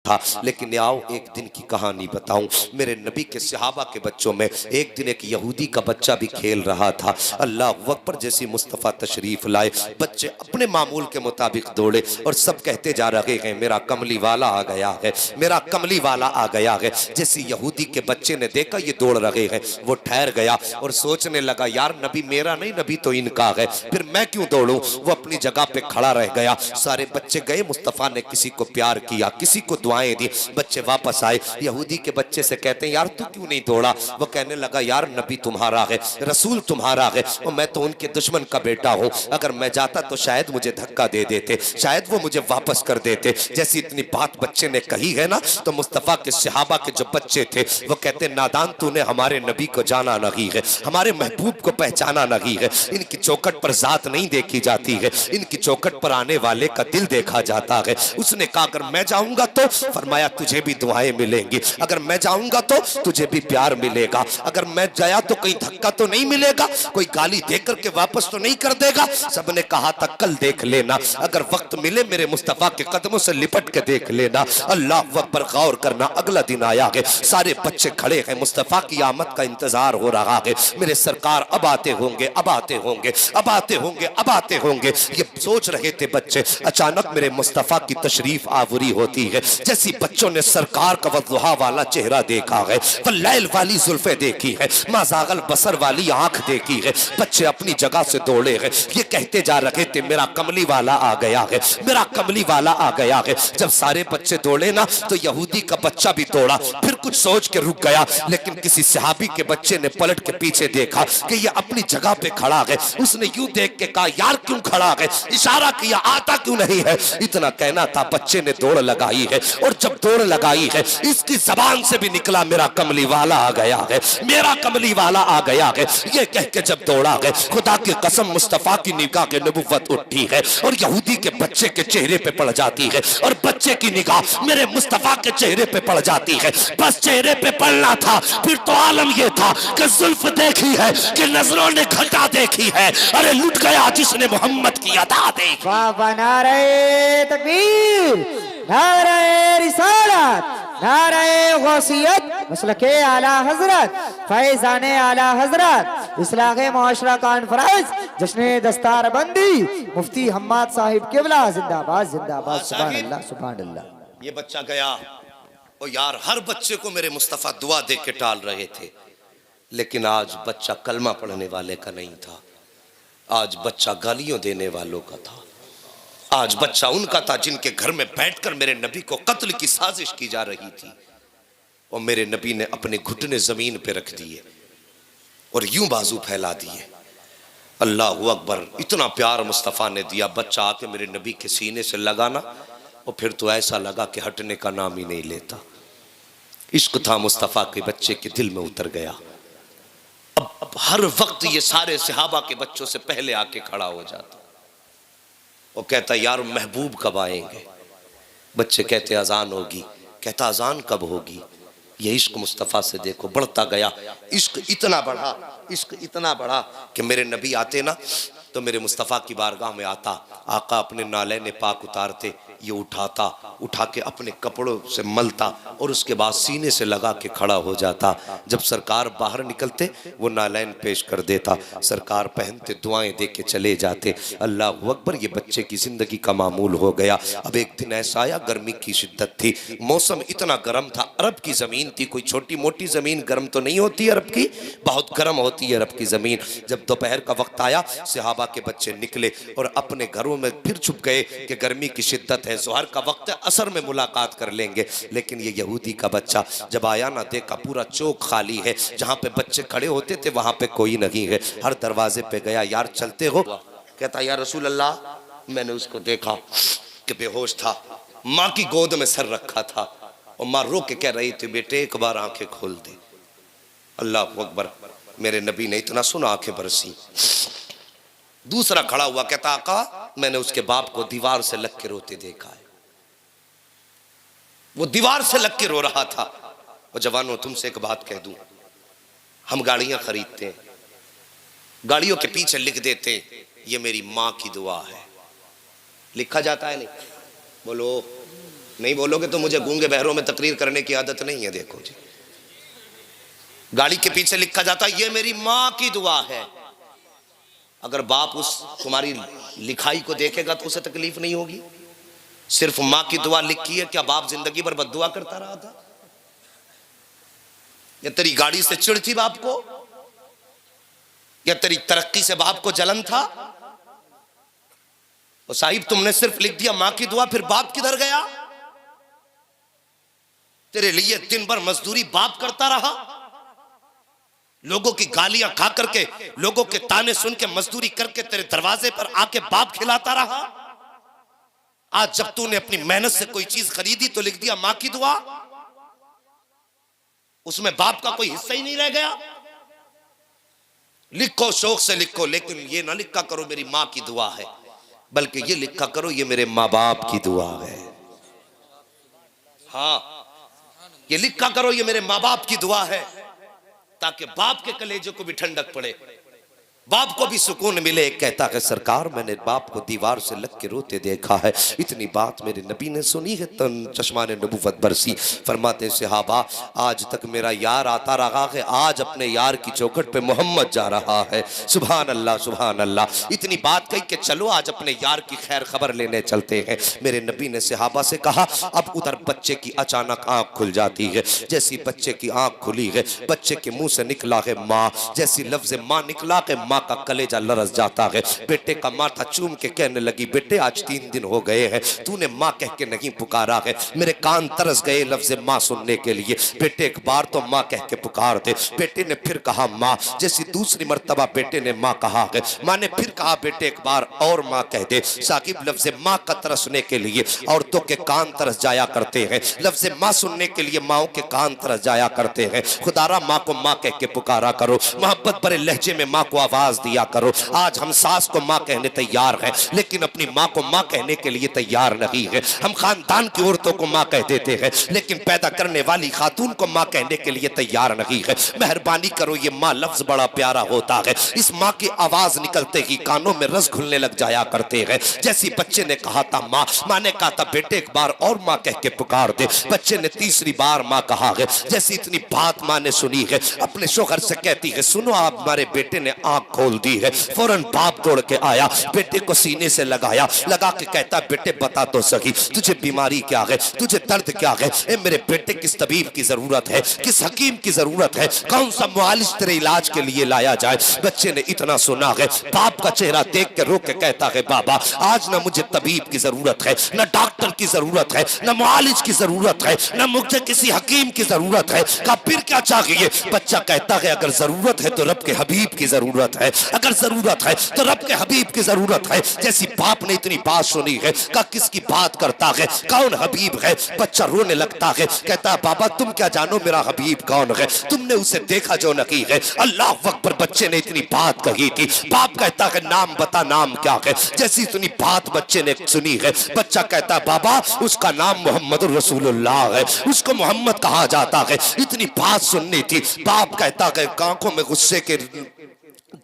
था। लेकिन आओ एक दिन की कहानी बताऊं। मेरे नबी के सहाबा के बच्चों में एक दिन एक यहूदी का बच्चा भी खेल रहा था। अल्लाह अकबर, जैसी मुस्तफ़ा तशरीफ लाए बच्चे अपने मामूल के मुताबिक दौड़े और सब कहते जा रहे हैं मेरा कमली वाला आ गया है, मेरा कमली वाला आ गया है। जैसे यहूदी के बच्चे ने देखा ये दौड़ रहे हैं, वो ठहर गया और सोचने लगा यार नबी मेरा नहीं, नबी तो इनका है, फिर मैं क्यों दौड़ूं। वो अपनी जगह पे खड़ा रह गया। सारे बच्चे गए, मुस्तफ़ा ने किसी को प्यार किया, किसी को दुआएं दी, बच्चे वापस आए। यहूदी के बच्चे से कहते हैं यार तू क्यों नहीं दौड़ा। वो कहने लगा यार नबी तुम्हारा है, रसूल तुम्हारा है और मैं तो उनके दुश्मन का बेटा हूं। अगर मैं जाता तो शायद मुझे धक्का दे देते, शायद वो मुझे वापस कर देते। जैसी इतनी बात बच्चे ने कही है ना, तो मुस्तफ़ा के सहाबा के जो बच्चे थे वो कहते नादान तूने हमारे नबी को जाना नहीं है, हमारे महबूब को पहचाना नहीं है। इनकी चौखट पर जात नहीं देखी जाती है, इनकी चौखट पर आने वाले का दिल देखा जाता है। उसने कहा अगर मैं जाऊंगा तो, फरमाया तुझे भी दुआएं मिलेंगी, अगर मैं जाऊंगा तो तुझे भी प्यार मिलेगा, अगर मैं गया तो कहीं धक्का तो नहीं मिलेगा, कोई गाली देकर के वापस तो नहीं कर देगा। सबने कहा था कल देख लेना, अगर वक्त मिले मेरे मुस्तफा के कदमों से लिपट के देख लेना। अल्लाह अकबर, गौर करना, अगला दिन आया है, सारे बच्चे खड़े हैं, मुस्तफा की आमद का इंतजार हो रहा है। मेरे सरकार अब आते होंगे, अब आते होंगे, अब आते होंगे, अब आते होंगे, ये सोच रहे थे बच्चे। अचानक मेरे मुस्तफा की तशरीफ आवरी होती है। जैसी बच्चों ने सरकार का वज़ुहा वाला चेहरा देखा है, वल्लैल वाली जुल्फे देखी है, माज़ागल बसर वाली आंख देखी है, बच्चे अपनी जगह से दौड़े हैं। ये कहते जा रहे थे मेरा कमली वाला आ गया है, मेरा कमली वाला आ गया है। जब सारे बच्चे दौड़े ना तो यहूदी का बच्चा भी दौड़ा, फिर कुछ सोच के रुक गया। लेकिन किसी सहाबी के बच्चे ने पलट के पीछे देखा कि ये अपनी जगह पे खड़ा है। उसने यूं देख के कहा यार क्यों खड़ा है, इशारा किया आता क्यों नहीं है। इतना कहना था, बच्चे ने दौड़ लगाई है और जब दौड़ लगाई है इसकी जबान से भी निकला मेरा कमली वाला आ गया है, मेरा कमली वाला आ गया है। ये कह के जब दौड़ा है, खुदा की कसम मुस्तफा की निगाह के नबुव्वत उठी है और यहूदी के बच्चे के चेहरे पे पड़ जाती है और बच्चे की निगाह मेरे मुस्तफा के चेहरे पे पड़ जाती है। बस चेहरे पे पड़ना था, फिर तो आलम ये था कि जुल्फ देखी है कि नजरों ने घटा देखी है। अरे लुट गया जिसने मोहम्मद की अदा देखी। वाह, नारे तकबीर, नारे रिसालत, नारे गौसियत, मसलके आला हजरत, फैजाने आला हजरत, इस्लाहे मुआशरा कॉन्फ्रेंस, जश्न दस्तार बंदी, मुफ्ती हम्माद साहिब किबला जिंदाबाद जिंदाबाद। सुभान अल्लाह सुभान अल्लाह। ये बच्चा गया और यार हर बच्चे को मेरे मुस्तफा दुआ दे के टाल रहे थे, लेकिन आज बच्चा कलमा पढ़ने वाले का नहीं था, आज बच्चा गालियों देने वालों का था। आज बच्चा उनका था जिनके घर में बैठकर मेरे नबी को कत्ल की साजिश की जा रही थी और मेरे नबी ने अपने घुटने जमीन पे रख दिए और यूं बाजू फैला दिए। अल्लाह अकबर, इतना प्यार मुस्तफ़ा ने दिया। बच्चा आके मेरे नबी के सीने से लगाना और फिर तो ऐसा लगा कि हटने का नाम ही नहीं लेता। इश्क था मुस्तफ़ा के बच्चे के दिल में उतर गया। अब हर वक्त ये सारे सहाबा के बच्चों से पहले आके खड़ा हो जाता और कहता यार महबूब कब आएंगे। बच्चे कहते अजान होगी, कहता अजान कब होगी। ये इश्क मुस्तफ़ा से देखो बढ़ता गया। इश्क इतना बढ़ा, इश्क इतना बढ़ा कि मेरे नबी आते ना तो मेरे मुस्तफ़ा की बारगाह में आता, आका अपने नालैन पाक उतारते, ये उठाता, उठा के अपने कपड़ों से मलता और उसके बाद सीने से लगा के खड़ा हो जाता। जब सरकार बाहर निकलते वो नालैन पेश कर देता, सरकार पहनते, दुआएं दे के चले जाते। अल्लाह अकबर, ये बच्चे की जिंदगी का मामूल हो गया। अब एक दिन ऐसा आया, गर्मी की शिद्दत थी, मौसम इतना गर्म था, अरब की ज़मीन थी, कोई छोटी मोटी ज़मीन गर्म तो नहीं होती अरब की, बहुत गर्म होती है अरब की ज़मीन। जब दोपहर का वक्त आया, सहाबा के बच्चे निकले और अपने घरों में फिर छुप गए कि गर्मी की शिद्दत है, ज़ोहर का वक्त है, असर में मुलाकात कर लेंगे। लेकिन ये यहूदी का बच्चा जब आया ना, देखा पूरा चौक खाली है, जहाँ पे बच्चे खड़े होते थे वहाँ पे कोई नहीं है। हर दरवाजे पे गया, यार चलते हो, कहता यार रसूल अल्लाह। मैंने उसको देखा कि बेहोश था, माँ की गोद में सर रखा था और माँ रो के कह रही थी बेटे एक बार आंखें खोल दे। अल्लाह अकबर, मेरे नबी ने इतना सुना आंखें बरसी। दूसरा खड़ा हुआ, कहता आका मैंने उसके बाप को दीवार से लग के रोते देखा है, वो दीवार से लग के रो रहा था। और जवानों, तुमसे एक बात कह दूं, हम गाड़ियां खरीदते हैं, गाड़ियों के पीछे लिख देते ये मेरी माँ की दुआ है, लिखा जाता है नहीं? बोलो नहीं बोलोगे तो मुझे गूंगे बहरों में तकरीर करने की आदत नहीं है। देखो जी, गाड़ी के पीछे लिखा जाता है ये मेरी माँ की दुआ है। अगर बाप उस तुम्हारी लिखाई को देखेगा तो उसे तकलीफ नहीं होगी। सिर्फ माँ की दुआ लिखी है, क्या बाप जिंदगी भर बद्दुआ करता रहा था? या तेरी गाड़ी से चिढ़ थी बाप को? या तेरी तरक्की से बाप को जलन था? और साहिब तुमने सिर्फ लिख दिया माँ की दुआ, फिर बाप किधर गया? तेरे लिए दिन भर मजदूरी बाप करता रहा, लोगों की गालियां खा करके, लोगों के ताने सुन के मजदूरी करके तेरे दरवाजे पर आके बाप खिलाता रहा। आज जब तूने अपनी मेहनत से कोई चीज खरीदी तो लिख दिया मां की दुआ, उसमें बाप का कोई हिस्सा ही नहीं रह गया। लिखो, शौक से लिखो, लेकिन ये ना लिखा करो मेरी मां की दुआ है, बल्कि ये लिखा करो ये मेरे माँ बाप की दुआ है। हाँ, ये लिखा करो ये मेरे माँ बाप की दुआ है, ताकि बाप के कलेजे को भी ठंडक पड़े, बाप को भी सुकून मिले। कहता है सरकार मैंने बाप को दीवार से लग के रोते देखा है। इतनी बात मेरे नबी ने सुनी है, तन चश्मान नबूवत बरसी। फरमाते सहाबा आज तक मेरा यार आता रहा है, आज अपने यार की चौखट पे मोहम्मद जा रहा है। सुभान अल्लाह, सुभान अल्लाह। इतनी बात कही कि चलो आज अपने यार की खैर खबर लेने चलते हैं। मेरे नबी ने सहाबा से कहा। अब उधर बच्चे की अचानक आंख खुल जाती है। जैसी बच्चे की आंख खुली है, बच्चे के मुंह से निकला है माँ। जैसी लफ्ज माँ निकला है, माँ का कलेजा लरस जाता है। बेटे का माथा चूम के कहने लगी बेटे आज 3 दिन हो गए हैं तूने माँ कह के नहीं पुकारा है, मेरे कान तरस गए लफ्ज माँ सुनने के लिए। बेटे एक बार तो माँ कह के पुकार दे। बेटे ने फिर कहा माँ। जैसी दूसरी मर्तबा बेटे ने माँ कहा है, माँ ने फिर कहा बेटे एक बार और माँ कह दे। साकिब लफ्ज माँ का तरसने के लिए औरतों के कान तरस जाया करते हैं, लफ्ज माँ सुनने के लिए माओ के कान तरस जाया करते हैं। खुदारा माँ को माँ कह के पुकारा करो, मोहब्बत भरे लहजे में माँ को आवाज दिया करो। आज हम सास को माँ कहने तैयार हैं, लेकिन अपनी माँ को माँ कहने के लिए तैयार नहीं है। हम खानदान की औरतों को माँ कह देते हैं, लेकिन पैदा करने वाली खातून को माँ कहने के लिए तैयार नहीं है। मेहरबानी करो, ये माँ लफ्ज बड़ा प्यारा होता है। इस माँ की आवाज निकलते ही कानों में रस घुलने लग जाया करते हैं। जैसी बच्चे ने कहा था माँ, माँ ने कहा था बेटे एक बार और माँ कह के पुकार दे। बच्चे ने तीसरी बार माँ कहा है। जैसी इतनी बात माँ ने सुनी है, अपने शोहर से कहती है सुनो आप हमारे बेटे ने आंख खोल दी है। फौरन बाप दौड़ के आया, बेटे को सीने से लगाया, लगा के कहता बेटे बता तो सही तुझे बीमारी क्या है, तुझे दर्द क्या है। ए मेरे बेटे किस तबीब की जरूरत है, किस हकीम की जरूरत है, कौन सा मुआलिज तेरे इलाज के लिए लाया जाए। बच्चे ने इतना सुना है, बाप का चेहरा देख के रो के कहता है बाबा आज ना मुझे तबीब की जरूरत है, न डॉक्टर की जरूरत है, न मुआलिज की जरूरत है, न मुझे किसी हकीम की जरूरत है। कहा फिर क्या चाहिए? बच्चा कहता है अगर जरूरत है तो रब के हबीब की जरूरत है, अगर जरूरत है तो रब के हबीब की जरूरत है। जैसी बाप ने इतनी बात सुनी है, कहा किसकी बात करता है, कौन हबीब है? बच्चा रोने लगता है, कहता है बाबा तुम क्या जानो मेरा हबीब कौन है, तुमने उसे देखा जो नहीं है। अल्लाह अकबर। बच्चे ने इतनी बात कही थी, बाप कहता है नाम बता, नाम क्या है? जैसी इतनी बात बच्चे ने सुनी है, बच्चा कहता है बाबा उसका नाम मोहम्मद रसूलुल्लाह है, उसको मोहम्मद कहा जाता है। इतनी बात सुननी थी। बाप कहता है आंखों में गुस्से के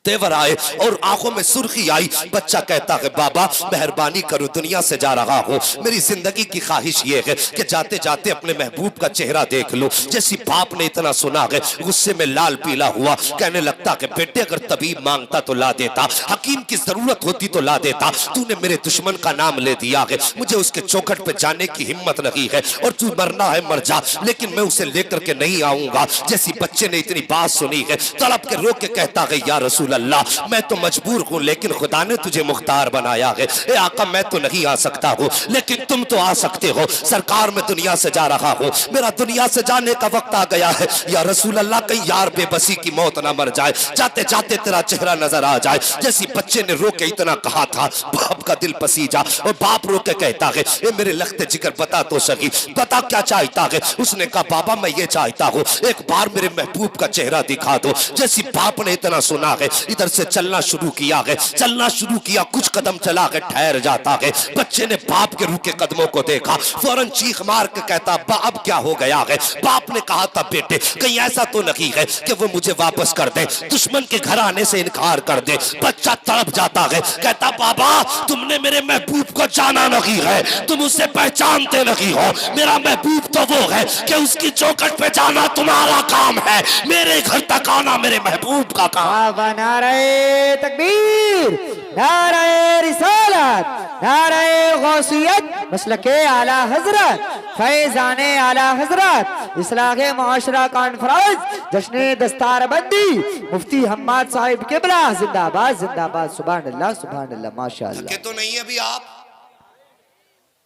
तेवर आए और आंखों में सुर्खी आई। बच्चा कहता है बाबा मेहरबानी करो दुनिया से जा रहा हूँ, मेरी जिंदगी की ख्वाहिश ये है कि जाते जाते अपने महबूब का चेहरा देख लूं। जैसी बाप ने इतना सुना है, गुस्से में लाल पीला हुआ, कहने लगता है बेटे अगर तबीब मांगता तो ला देता, हकीम की जरूरत होती तो ला देता, तूने मेरे दुश्मन का नाम ले दिया है, मुझे उसके चौखट पे जाने की हिम्मत नहीं है और तू मरना है मर जा, लेकिन मैं उसे लेकर के नहीं आऊंगा। जैसी बच्चे ने इतनी बात सुनी है, तड़प के रो के कहता है या रसूल अल्लाह मैं तो मजबूर हूं, लेकिन खुदा ने तुझे मुख्तार बनाया है। ए आका मैं तो नहीं आ सकता हूं, लेकिन तुम तो आ सकते हो। सरकार मैं दुनिया से जा रहा हूं, मेरा दुनिया से जाने का वक्त आ गया है। या रसूल अल्लाह कहीं यार बेबसी की मौत ना मर जाए, जाते जाते तेरा चेहरा नजर आ जाए। जैसी बच्चे ने रो के इतना कहा था, बाप का दिल पसीजा और बाप रो के कहता है ए मेरे लखते जिगर बता तो सही, बता क्या चाहता है? उसने कहा बाबा मैं ये चाहता हूं एक बार मेरे महबूब का चेहरा दिखा दो। जैसी बाप ने इतना सुना है, इधर से चलना शुरू किया है, चलना शुरू किया, कुछ कदम चला है, ठहर जाता है। बच्चे ने बाप के रुके कदमों को देखा, फौरन चीख मार के कहता अब क्या हो गया है। बाप ने कहा था बेटे कहीं ऐसा तो नहीं है कि वो मुझे वापस कर दे, दुश्मन के घर आने से इनकार कर दे। बच्चा तड़प जाता है, कहता बाबा तुमने मेरे महबूब को जाना नहीं है, तुम उसे पहचानते नहीं हो। मेरा महबूब तो वो है कि उसकी चौखट पे जाना तुम्हारा काम है, मेरे घर तक आना मेरे महबूब का काम। नारे तकबीर, नारे रिसालत, नारे गौसियत, मसलके आला हजरत, फैजाने आला हजरत, इस्लाहे मुआशरा कॉन्फ्रेंस, जश्न दस्तार बंदी, मुफ्ती हम्माद साहिब किबला जिंदाबाद जिंदाबाद। सुभान अल्लाह सुभान अल्लाह, माशाअल्लाह। थके तो नहीं अभी आप?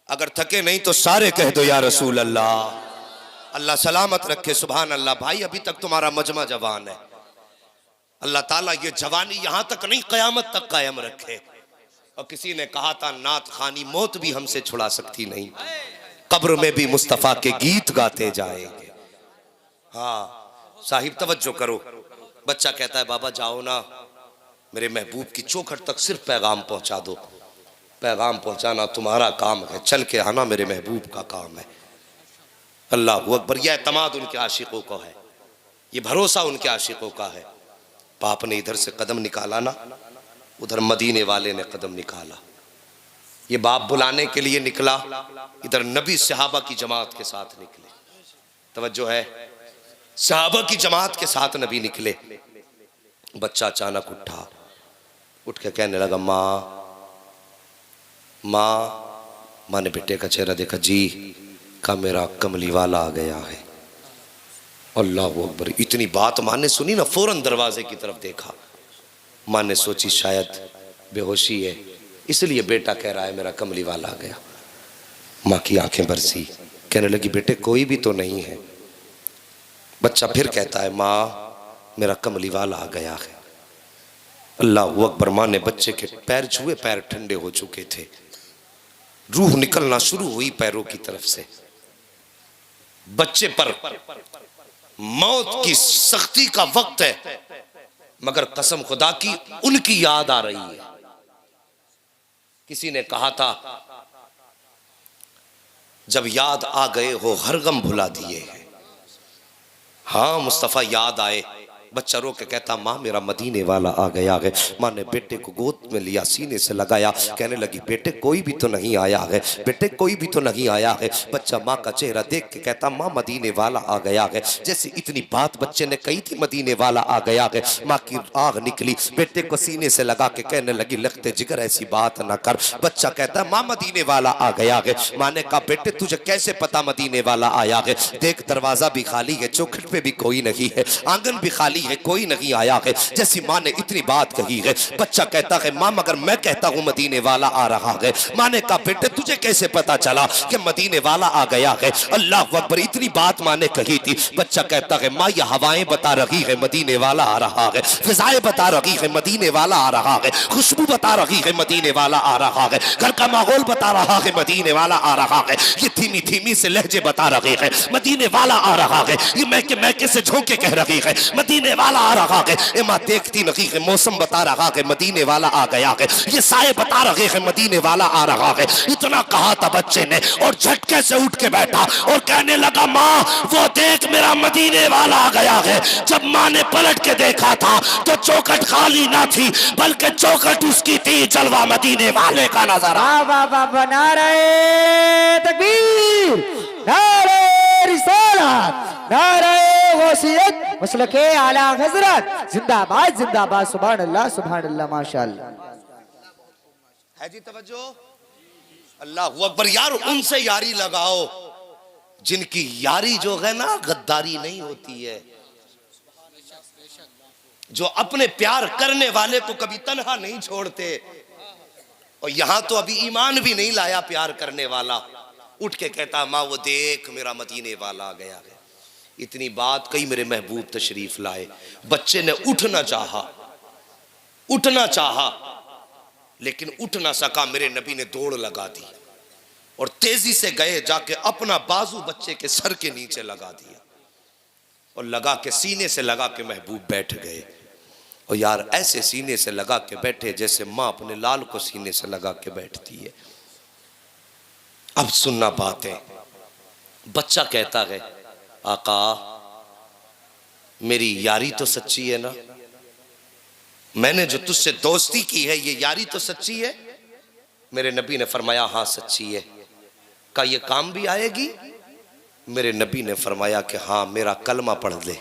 अगर थके नहीं तो सारे कह दो या रसूल अल्लाह। अल्लाह सलामत रखे। सुभान अल्लाह। भाई अभी तक तुम्हारा मजमा जवान है, अल्लाह ताला ये जवानी यहां तक नहीं कयामत तक कायम रखे। और किसी ने कहा था नात खानी मौत भी हमसे छुड़ा सकती नहीं, कब्र में भी मुस्तफा के गीत गाते जाएंगे। हाँ साहिब तवज्जो करो। बच्चा कहता है बाबा जाओ ना, मेरे महबूब की चौखट तक सिर्फ पैगाम पहुंचा दो। पैगाम पहुंचाना तुम्हारा काम है, चल के आना मेरे महबूब का काम है। अल्लाह अकबर। यह एतमाद उनके आशिकों को है, ये भरोसा उनके आशिकों का है। बाप ने इधर से कदम निकाला ना, उधर मदीने वाले ने कदम निकाला। ये बाप बुलाने के लिए निकला, इधर नबी सहाबा की जमात के साथ निकले। तवज्जो है, सहाबा की जमात के साथ नबी निकले। बच्चा अचानक उठा, उठ के कहने लगा माँ माँ। माँ ने बेटे का चेहरा देखा, जी का मेरा कमली वाला आ गया है। अल्लाह अकबर। इतनी बात माँ ने सुनी ना, फौरन दरवाजे की तरफ देखा। माँ ने सोची शायद बेहोशी है, इसलिए बेटा कह रहा है मेरा कमली वाला आ गया। माँ की आंखें बरसी, कहने लगी बेटे कोई भी तो नहीं है। बच्चा फिर कहता है माँ मेरा कमली वाला आ गया है। अल्लाह अकबर। माँ ने बच्चे के पैर छुए, पैर ठंडे हो चुके थे, रूह निकलना शुरू हुई पैरों की तरफ से। बच्चे पर मौत की सख्ती का वक्त है, मगर कसम खुदा की उनकी याद आ रही है। किसी ने कहा था जब याद आ गए हो हर गम भुला दिए हैं। हाँ मुस्तफा याद आए। बच्चा रो के कहता माँ मेरा मदीने वाला आ गया है। माँ ने बेटे को गोद में लिया, सीने से लगाया, कहने लगी बेटे कोई भी तो नहीं आया है, बेटे कोई भी तो नहीं आया है। बच्चा माँ का चेहरा देख के कहता माँ मदीने वाला आ गया है। जैसे इतनी बात बच्चे ने कही थी मदीने वाला आ गया है, माँ की आग निकली, बेटे को सीने से लगा के कहने लगी लगते जिगर ऐसी बात ना कर। बच्चा कहता माँ मदीने वाला आ गया है। माँ ने कहा बेटे तुझे कैसे पता मदीने वाला आया है? देख दरवाजा भी खाली है, चौखट पे भी कोई नहीं है, आंगन भी खाली है, कोई नहीं आया है। जैसी माँ ने इतनी बात कही है, बच्चा कहता है माँ मगर मैं कहता हूँ मदीने वाला आ रहा है। माँ ने कहा बेटे तुझे कैसे पता चला कि मदीने वाला आ गया है? अल्लाह अकबर। इतनी बात माँ ने कही थी। बच्चा कहता है माँ ये हवाएं बता रही है मदीने वाला आ रहा है, फिजाएं बता रही है मदीने वाला आ रहा है, खुशबू बता रही है मदीने वाला आ रहा है, घर का माहौल बता रहा है मदीने वाला आ रहा है, ये धीमी धीमी से लहजे बता रहे हैं मदीने वाला आ रहा है, ये मैके से झोंके कह रही है मदीने वाला आ रहा है। ए माँ देखती नहीं है, मौसम बता रहा है मदीने वाला आ गया है, ये साए बता रहे हैं मदीने वाला आ रहा है। इतना कहा था बच्चे ने और झटके से उठ के बैठा और कहने लगा माँ वो देख मेरा मदीने वाला आ गया है। जब माँ ने पलट के देखा था तो चौखट खाली ना थी, बल्कि चौखट उसकी थी, जलवा मदीने वाले का नजर आ। नारे तकबीर, नारे रिसालत, नारे गौसियत, मसलके आला हजरत, जिंदाबाद जिंदाबाद। सुभान अल्लाह माशाअल्लाह। है जी तवज्जो। अल्लाह अकबर। यार उनसे यारी लगाओ जिनकी यारी जो है ना गद्दारी नहीं होती है, जो अपने प्यार करने वाले को कभी तन्हा नहीं छोड़ते। और यहां तो अभी ईमान भी नहीं लाया प्यार करने वाला, उठ के कहता माँ वो देख मेरा मदीने वाला आ गया है। इतनी बात कही, मेरे महबूब तशरीफ लाए। बच्चे ने उठना चाहा लेकिन उठ ना सका। मेरे नबी ने दौड़ लगा दी और तेजी से गए, जाके अपना बाजू बच्चे के सर के नीचे लगा दिया और लगा के सीने से लगा के महबूब बैठ गए। और यार ऐसे सीने से लगा के बैठे जैसे माँ अपने लाल को सीने से लगा के बैठती है। अब सुनना बातें। बच्चा कहता है आका मेरी यारी तो सच्ची है ना, मैंने जो तुझसे दोस्ती की है ये यारी तो सच्ची है। मेरे नबी ने फरमाया हाँ सच्ची है। का ये काम भी आएगी? मेरे नबी ने फरमाया कि हाँ मेरा कलमा पढ़ ले,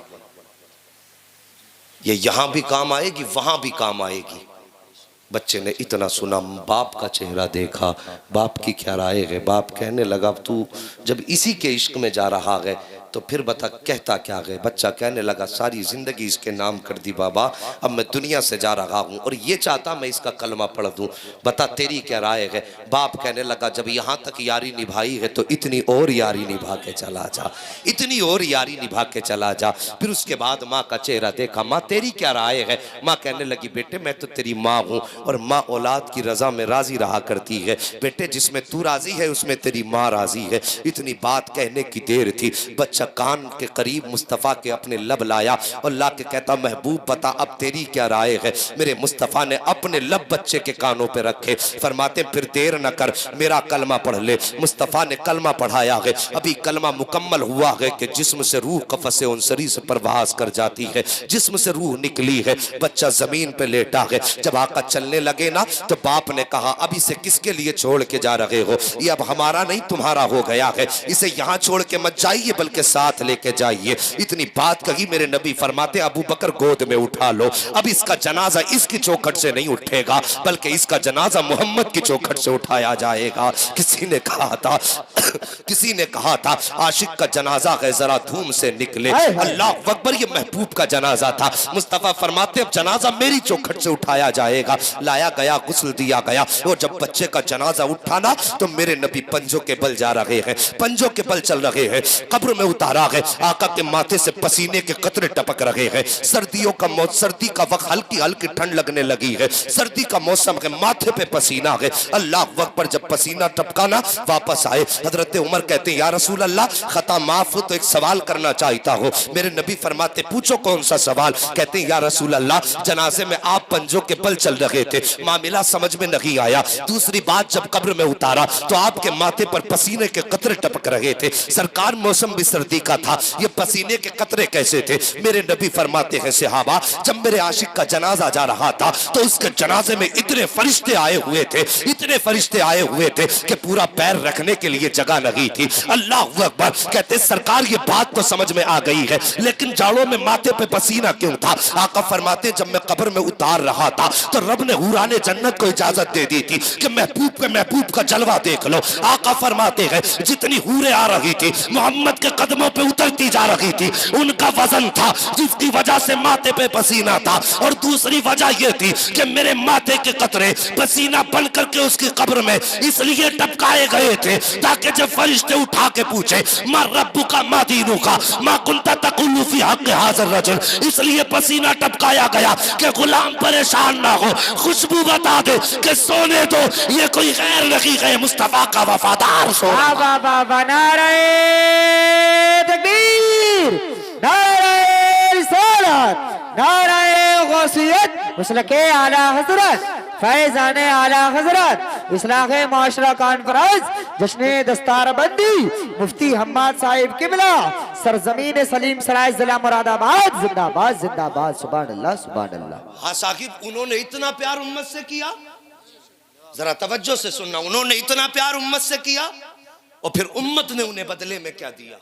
ये यहां भी काम आएगी वहां भी काम आएगी। बच्चे ने इतना सुना, बाप का चेहरा देखा, बाप की क्या राय है। बाप कहने लगा तू जब इसी के इश्क में जा रहा है तो फिर बता कहता क्या है। बच्चा कहने लगा सारी जिंदगी इसके नाम कर दी बाबा, अब मैं दुनिया से जा रहा हूँ और ये चाहता मैं इसका कलमा पढ़ दूँ, बता तेरी क्या राय है। बाप कहने लगा जब यहाँ तक यारी निभाई है तो इतनी और यारी निभा के चला जा, इतनी और यारी निभा के चला जा। फिर उसके बाद माँ का चेहरा देखा, माँ तेरी क्या राय है। माँ कहने लगी बेटे मैं तो तेरी माँ हूँ और माँ औलाद की रजा में राजी रहा करती है। बेटे जिसमें तू राजी है उसमें तेरी माँ राजी है। इतनी बात कहने की देर थी, बच्चा कान के करीब मुस्तफ़ा के अपने लब लाया और ला के कहता महबूब बता अब तेरी क्या राय है। मेरे मुस्तफ़ा ने अपने लब बच्चे के कानों पे रखे, फरमाते फिर देर न कर मेरा कलमा पढ़ ले। मुस्तफ़ा ने कलमा पढ़ाया है। अभी कलमा मुकम्मल हुआ है कि जिस्म से रूह कफ़से उनसरी से परवास कर जाती है, जिस्म से रूह निकली है। बच्चा जमीन पे लेटा है। जब आका चलने लगे ना तो बाप ने कहा अब इसे किसके लिए छोड़ के जा रहे हो, ये अब हमारा नहीं तुम्हारा हो गया है, इसे यहाँ छोड़ के मत जाइए बल्कि साथ लेके जाइए। इतनी बात कही, मेरे नबी फरमाते अबू बकर गोद में उठा लो, अब इसका जनाजा इसकी चौखट से नहीं उठेगा बल्कि इसका जनाजा मोहम्मद की चौखट से उठाया जाएगा। किसी ने कहा था किसी ने कहा था आशिक का जनाजा है जरा धूम से निकले। अल्लाह अकबर, ये महबूब का जनाजा था। मुस्तफा फरमाते अब जनाजा मेरी चौखट से उठाया जाएगा। लाया गया, गुस्ल दिया गया और जब बच्चे का जनाजा उठा ना तो मेरे नबी पंजों के बल जा रहे हैं, पंजों के बल चल रहे हैं। कब्र में उतारा है, आका के माथे से पसीने के कतरे टपक रहे हैं। सर्दियों का मौसम, सर्दी का वक्त, हल्की हल्की ठंड लगने लगी है। सर्दी का मौसम है, माथे पे पसीना है। अल्लाह अकबर, जब पसीना टपका ना वापस आए। हजरत उमर कहते हैं या रसूल अल्लाह खता माफ हो तो एक सवाल करना चाहता हो। मेरे नबी फरमाते पूछो कौन सा सवाल। कहते हैं या रसूल अल्लाह जनाजे में आप पंजों के बल चल रहे थे, मामला समझ में नहीं आया। दूसरी बात जब कब्र में उतारा तो आपके माथे पर पसीने के कतरे टपक रहे थे। सरकार मौसम भी सर्दी का था, ये पसीने के कतरे कैसे थे। मेरे नबी फरमाते हैं सहाबा जब मेरे आशिक का जनाजा जा रहा था तो उसके जनाजे में इतने फरिश्ते आए हुए थे, इतने फरिश्ते आए हुए थे कि पूरा पैर रखने के लिए जगह नहीं थी। अल्लाह अकबर, कहते सरकार ये बात तो समझ में आ गई है लेकिन जाड़ों में माथे पे पसीना क्यों था। आका फरमाते जब मैं कब्र में उतार रहा था तो रब ने हुराने जन्नत को इजाजत दे दी थी कि महबूब का जलवा देख लो। आका फरमाते हैं जितनी हूरें आ रही थी मोहम्मद के कदमों पे उतरती जा रही थी, उनका वजन था जिसकी वजह से माथे पे पसीना था। और दूसरी वजह यह थी कि मेरे माथे के कतरे पसीना बन करके उसकी कब्र में इसलिए टपकाए गए थे ताकि जब फरिश्ते उठा के पूछे मा रब्बु का मा दीनु का मा कुंता तकुल्लु फी हक़ हाज़िर रजुल, इसलिए पसीना टपकाया गया कि गुलाम परेशान ना हो, खुशबू बता दे कि सोने दो, ये कोई गैर नहीं है मुस्तफा का वफादार सोना। बाबा नारे तकबीर, नारे रिसालत, नारे गौसियत, मसलके आला हजरत, फैज़ाने आला हजरत, इस्लाहे माशरा कॉन्फ्रेंस, जश्ने दस्तारबंदी, मुफ्ती हम्माद साहिब किबला, सरजमीन सलीम सराय जिला मुरादाबाद, जिंदाबाद जिंदाबाद, सुभान अल्लाह सुभान अल्लाह। हाँ साकिब, उन्होंने इतना प्यार उम्मत से किया, जरा तवज्जो से सुनना, उन्होंने इतना प्यार उम्मत से किया और फिर उम्मत ने उन्हें बदले में क्या दिया।